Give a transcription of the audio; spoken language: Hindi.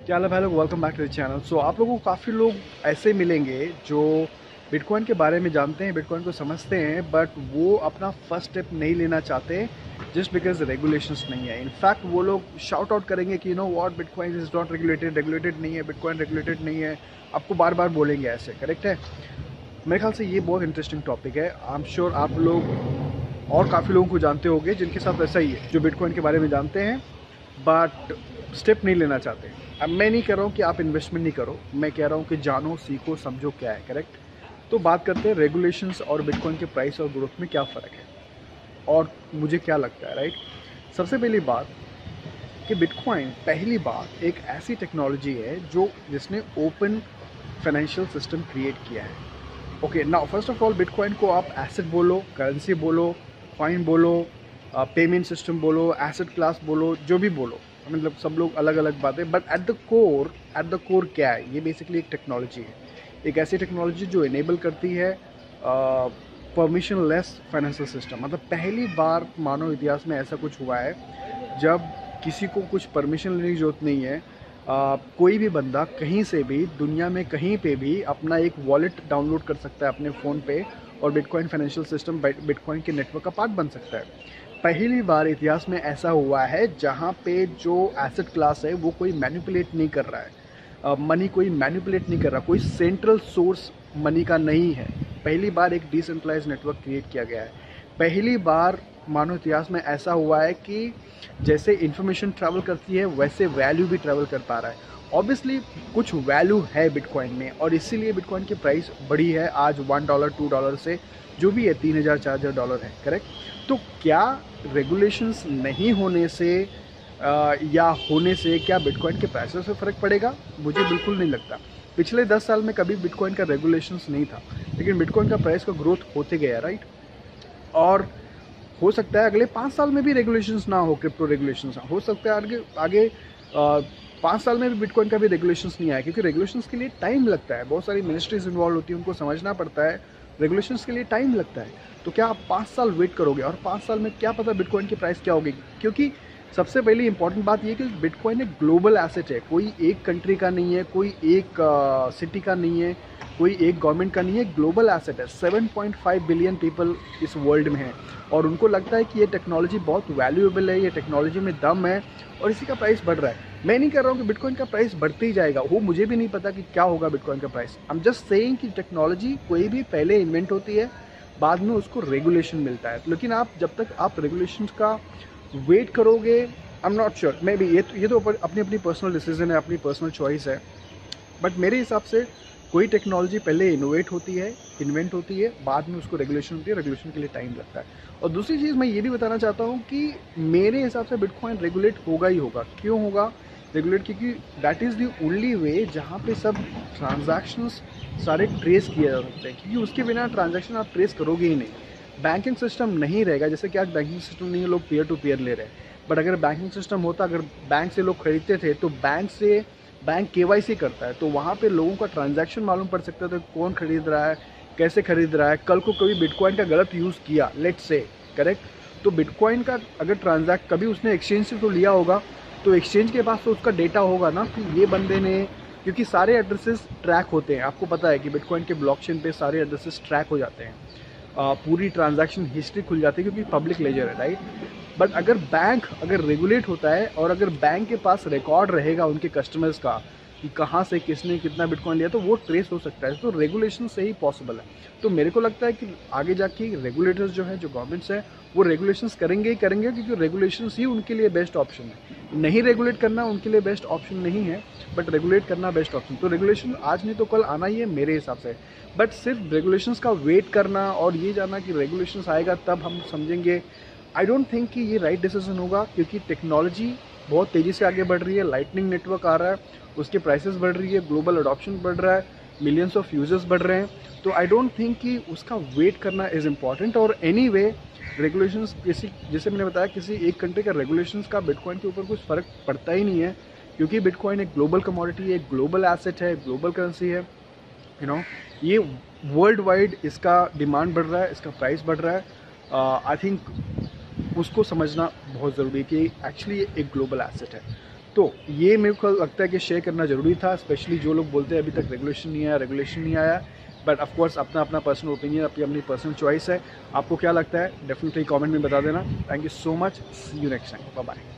क्या हाल है भाई लोग, welcome back to the channel. So आप लोगों को काफ़ी लोग ऐसे मिलेंगे जो बिटकॉइन के बारे में जानते हैं, बिटकॉइन को समझते हैं, बट वो अपना फर्स्ट स्टेप नहीं लेना चाहते जस्ट बिकॉज रेगुलेशंस नहीं है। इनफैक्ट वो लोग शाउट आउट करेंगे कि know what, bitcoin is not regulated, regulated नहीं है, बिटकॉइन रेगुलेटेड नहीं है। आपको बार बार बोलेंगे ऐसे, करेक्ट है। मेरे ख्याल से ये बहुत इंटरेस्टिंग टॉपिक है। आई एम श्योर आप लोग और काफ़ी लोगों को जानते होंगे जिनके साथ ऐसा ही है, जो बिटकॉइन के बारे में जानते हैं बट स्टेप नहीं लेना चाहते। अब मैं नहीं कह रहा हूँ कि आप इन्वेस्टमेंट नहीं करो, मैं कह रहा हूँ कि जानो, सीखो, समझो क्या है, करेक्ट। तो बात करते हैं रेगुलेशंस और बिटकॉइन के प्राइस और ग्रोथ में क्या फ़र्क है और मुझे क्या लगता है, राइट। सबसे पहली बात कि बिटकॉइन पहली बात एक ऐसी टेक्नोलॉजी है जो जिसने ओपन फाइनेंशियल सिस्टम क्रिएट किया है। Okay, now first of all bitcoin को आप एसेट बोलो, करेंसी बोलो, कॉइन बोलो, पेमेंट सिस्टम बोलो, एसेट क्लास बोलो, जो भी बोलो, मतलब सब लोग अलग अलग बातें, बट एट द कोर क्या है, ये बेसिकली एक टेक्नोलॉजी है। एक ऐसी टेक्नोलॉजी जो इनेबल करती है परमिशन लेस फाइनेंशियल सिस्टम। मतलब पहली बार मानव इतिहास में ऐसा कुछ हुआ है जब किसी को कुछ परमिशन लेने की जरूरत नहीं है। कोई भी बंदा कहीं से भी दुनिया में कहीं पे भी अपना एक वॉलेट डाउनलोड कर सकता है अपने फ़ोन पे और बिटकॉइन फाइनेंशियल सिस्टम बिटकॉइन के नेटवर्क का पार्ट बन सकता है। पहली बार इतिहास में ऐसा हुआ है जहाँ पे जो एसेट क्लास है वो कोई मैनिपुलेट नहीं कर रहा है, मनी कोई मैनिपुलेट नहीं कर रहा, कोई सेंट्रल सोर्स मनी का नहीं है। पहली बार एक डिसेंट्रलाइज नेटवर्क क्रिएट किया गया है। पहली बार मानव इतिहास में ऐसा हुआ है कि जैसे इंफॉर्मेशन ट्रैवल करती है वैसे वैल्यू भी ट्रैवल कर पा रहा है। ऑब्वियसली कुछ वैल्यू है बिटकॉइन में और इसीलिए बिटकॉइन की प्राइस बढ़ी है आज $1 $2 से, जो भी है $3,000 $4,000 है, करेक्ट। तो क्या रेगुलेशंस नहीं होने से या होने से क्या बिटकॉइन के प्राइस से फ़र्क पड़ेगा? मुझे बिल्कुल नहीं लगता। पिछले 10 साल में कभी बिटकॉइन का रेगुलेशंस नहीं था, लेकिन बिटकॉइन का प्राइस का ग्रोथ होते गया, राइट। और हो सकता है अगले 5 साल में भी रेगुलेशंस ना हो, क्रिप्टो रेगुलेशंस हो सकता है आगे आगे 5 साल में भी बिटकॉइन का भी रेगुलेशंस नहीं आए, क्योंकि रेगुलेशंस के लिए टाइम लगता है। बहुत सारी मिनिस्ट्रीज इन्वॉल्व होती है, उनको समझना पड़ता है, रेगुलेशंस के लिए टाइम लगता है। तो क्या आप 5 साल वेट करोगे और 5 साल में क्या पता बिटकॉइन की प्राइस क्या होगी? क्योंकि सबसे पहली इंपॉर्टेंट बात ये कि बिटकॉइन एक ग्लोबल एसेट है, कोई एक कंट्री का नहीं है, कोई एक सिटी का नहीं है, कोई एक गवर्नमेंट का नहीं है, ग्लोबल एसेट है। 7.5 बिलियन पीपल इस वर्ल्ड में हैं और उनको लगता है कि ये टेक्नोलॉजी बहुत वैल्यूएबल है, ये टेक्नोलॉजी में दम है और इसी का प्राइस बढ़ रहा है। मैं नहीं कह रहा हूँ कि बिटकॉइन का प्राइस बढ़ते ही जाएगा, वो मुझे भी नहीं पता कि क्या होगा बिटकॉइन का price. I am just saying कि टेक्नोलॉजी कोई भी पहले इन्वेंट होती है, बाद में उसको रेगुलेशन मिलता है। लेकिन आप जब तक आप रेगुलेशन का वेट करोगे, I am not sure, may be ये तो अपनी अपनी पर्सनल डिसीजन है, अपनी पर्सनल चॉइस है, बट मेरे हिसाब से कोई टेक्नोलॉजी पहले इनोवेट होती है, इन्वेंट होती है, बाद में उसको रेगुलेशन होती है, रेगुलेशन के लिए टाइम लगता है। और दूसरी चीज़ मैं ये भी बताना चाहता हूँ कि मेरे हिसाब से बिटकॉइन रेगुलेट होगा ही होगा। क्यों होगा रेगुलेट? क्योंकि that is the only way जहाँ पे सब ट्रांजैक्शंस सारे ट्रेस किए जा सकते हैं, क्योंकि उसके बिना ट्रांजैक्शन आप ट्रेस करोगे ही नहीं। बैंकिंग सिस्टम नहीं रहेगा, जैसे कि आज बैंकिंग सिस्टम नहीं है, लोग पीयर टू पीयर ले रहे हैं, बट अगर बैंकिंग सिस्टम होता, अगर बैंक से लोग खरीदते थे तो बैंक केवाईसी करता है, तो वहाँ पे लोगों का ट्रांजैक्शन मालूम पड़ सकता था, कौन खरीद रहा है, कैसे खरीद रहा है। कल को कभी बिटकॉइन का गलत यूज़ किया, लेट्स से, करेक्ट, तो बिटकॉइन का अगर ट्रांजैक्ट कभी उसने एक्सचेंज से तो लिया होगा, तो एक्सचेंज के पास तो उसका डेटा होगा ना कि ये बंदे ने, क्योंकि सारे एड्रेसेस ट्रैक होते हैं। आपको पता है कि बिटकॉइन के ब्लॉकचेन पे सारे एड्रेसेस ट्रैक हो जाते हैं, पूरी ट्रांजैक्शन हिस्ट्री खुल जाती है, क्योंकि पब्लिक लेजर है, राइट। बट अगर बैंक अगर रेगुलेट होता है और अगर बैंक के पास रिकॉर्ड रहेगा उनके कस्टमर्स का कि कहाँ से किसने कितना बिटकॉइन लिया, तो वो ट्रेस हो सकता है। तो रेगुलेशन से ही पॉसिबल है। तो मेरे को लगता है कि आगे जाके रेगुलेटर्स जो है, जो गवर्नमेंट्स हैं, वो रेगुलेशंस करेंगे ही करेंगे, क्योंकि रेगुलेशंस ही उनके लिए बेस्ट ऑप्शन है। नहीं रेगुलेट करना उनके लिए बेस्ट ऑप्शन नहीं है, बट रेगुलेट करना बेस्ट ऑप्शन। तो रेगुलेशन आज नहीं तो कल आना ही है मेरे हिसाब से। बट सिर्फ रेगुलेशंस का वेट करना और ये जानना कि रेगुलेशंस आएगा तब हम समझेंगे, आई डोंट थिंक कि ये राइट डिसीजन होगा, क्योंकि टेक्नोलॉजी बहुत तेज़ी से आगे बढ़ रही है। लाइटनिंग नेटवर्क आ रहा है, उसके प्राइसेस बढ़ रही है, ग्लोबल अडॉप्शन बढ़ रहा है, मिलियंस ऑफ यूजर्स बढ़ रहे हैं। तो आई डोंट थिंक कि उसका वेट करना इज़ इम्पॉर्टेंट। और एनी वे रेगुलेशंस, किसी, जैसे मैंने बताया, किसी एक कंट्री का रेगुलेशंस का बिटकॉइन के ऊपर कुछ फ़र्क पड़ता ही नहीं है, क्योंकि बिटकॉइन एक ग्लोबल कमोडिटी है, एक ग्लोबल एसेट है, ग्लोबल करेंसी है, ये वर्ल्ड वाइड इसका डिमांड बढ़ रहा है, इसका प्राइस बढ़ रहा है। आई थिंक उसको समझना बहुत ज़रूरी है कि एक्चुअली एक ग्लोबल एसेट है। तो ये मेरे को लगता है कि शेयर करना ज़रूरी था, स्पेशली जो लोग बोलते हैं अभी तक रेगुलेशन नहीं आया। बट ऑफ कोर्स अपना अपना पर्सनल ओपिनियन, अपनी पर्सनल चॉइस है। आपको क्या लगता है डेफिनेटली कमेंट में बता देना। Thank you so much, see you next time, bye bye.